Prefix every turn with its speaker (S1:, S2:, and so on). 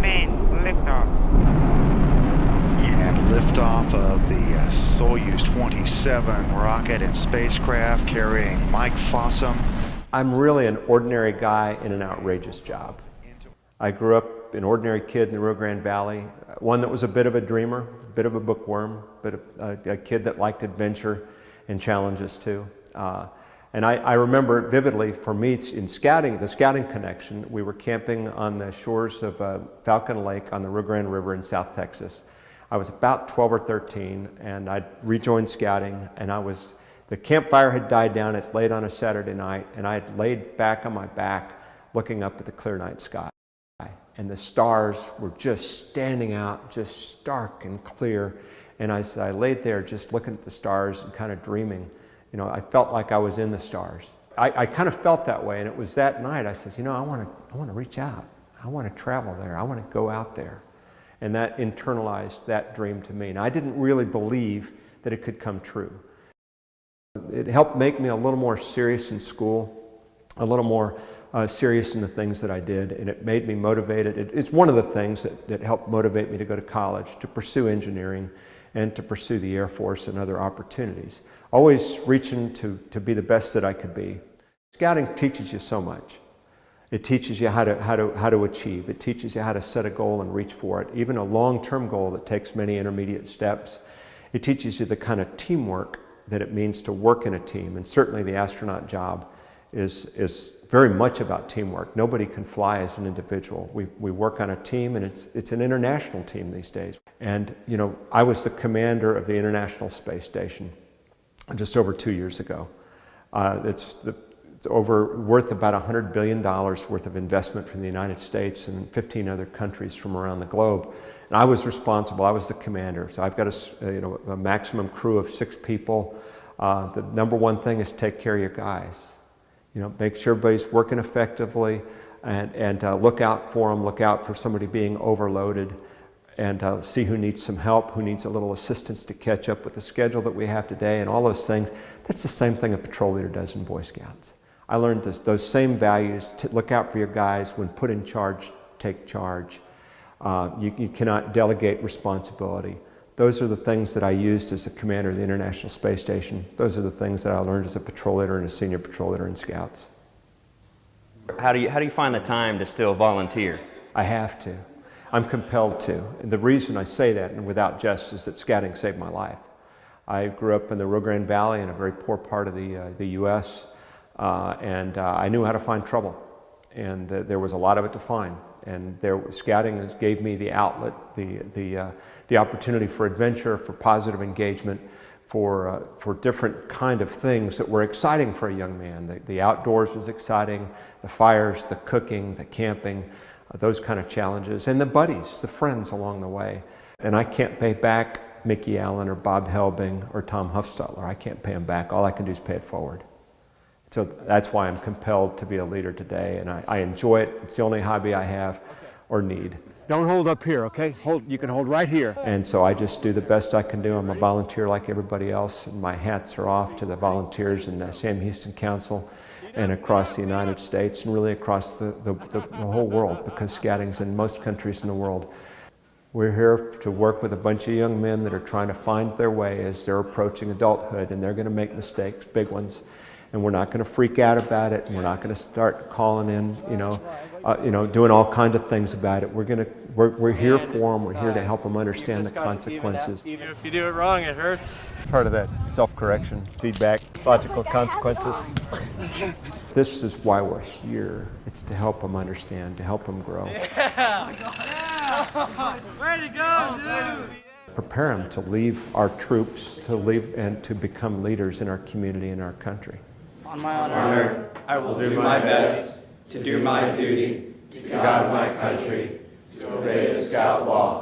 S1: Main, liftoff.
S2: And liftoff of the Soyuz 27 rocket and spacecraft carrying Mike Fossum.
S3: I'm really an ordinary guy in an outrageous job. I grew up an ordinary kid in the Rio Grande Valley, one that was a bit of a dreamer, a bit of a bookworm, but a kid that liked adventure and challenges too. And I remember it vividly. For me, in scouting, the scouting connection, we were camping on the shores of Falcon Lake on the Rio Grande River in South Texas. I was about 12 or 13, and I'd rejoined scouting, and the campfire had died down. It's late on a Saturday night, and I had laid back on my back looking up at the clear night sky. And the stars were just standing out, just stark and clear. And as I laid there just looking at the stars and kind of dreaming, you know, I felt like I was in the stars. I kind of felt that way, and it was that night I said, you know, I want to reach out. I want to travel there. I want to go out there. And that internalized that dream to me. And I didn't really believe that it could come true. It helped make me a little more serious in school, a little more serious in the things that I did, and it made me motivated. It's one of the things that helped motivate me to go to college, to pursue engineering, and to pursue the Air Force and other opportunities. Always reaching to be the best that I could be. Scouting teaches you so much. It teaches you how to achieve. It teaches you how to set a goal and reach for it, even a long-term goal that takes many intermediate steps. It teaches you the kind of teamwork that it means to work in a team, and certainly the astronaut job is very much about teamwork. Nobody can fly as an individual. We work on a team, and it's an international team these days. And you know, I was the commander of the International Space Station just over 2 years ago. It's worth about $100 billion worth of investment from the United States and 15 other countries from around the globe. And I was responsible. I was the commander. So I've got a maximum crew of 6 people. The number one thing is take care of your guys. You know, make sure everybody's working effectively, and look out for them. Look out for somebody being overloaded, and see who needs some help, who needs a little assistance to catch up with the schedule that we have today, and all those things. That's the same thing a patrol leader does in Boy Scouts. I learned those same values. To look out for your guys. When put in charge, take charge. You cannot delegate responsibility. Those are the things that I used as a commander of the International Space Station. Those are the things that I learned as a patrol leader and a senior patrol leader in Scouts.
S4: How do you find the time to still volunteer?
S3: I have to. I'm compelled to. And the reason I say that, and without jest, is that scouting saved my life. I grew up in the Rio Grande Valley in a very poor part of the U.S., and I knew how to find trouble. And there was a lot of it to find. And scouting gave me the outlet, the opportunity for adventure, for positive engagement, for different kind of things that were exciting for a young man. The outdoors was exciting, the fires, the cooking, the camping, those kind of challenges, and the buddies, the friends along the way. And I can't pay back Mickey Allen or Bob Helbing or Tom Huffstutler. I can't pay them back. All I can do is pay it forward. So that's why I'm compelled to be a leader today, and I enjoy it. It's the only hobby I have or need.
S5: Don't hold up here, okay? You can hold right here.
S3: And so I just do the best I can do. I'm a volunteer like everybody else, and my hats are off to the volunteers in the Sam Houston Council and across the United States and really across the whole world, because scouting's in most countries in the world. We're here to work with a bunch of young men that are trying to find their way as they're approaching adulthood, and they're going to make mistakes, big ones. And we're not going to freak out about it, and we're not going to start calling in, doing all kinds of things about it. We're here for them. We're here to help them understand the consequences.
S6: Even if you do it wrong, it hurts.
S3: Part of that self-correction, feedback, logical consequences. This is why we're here. It's to help them understand, to help them grow.
S6: Yeah. Way to go, dude!
S3: Prepare them to leave our troops, to leave and to become leaders in our community and our country.
S7: On my honor, I will do my best to do my duty to guide my country, to obey the Scout law,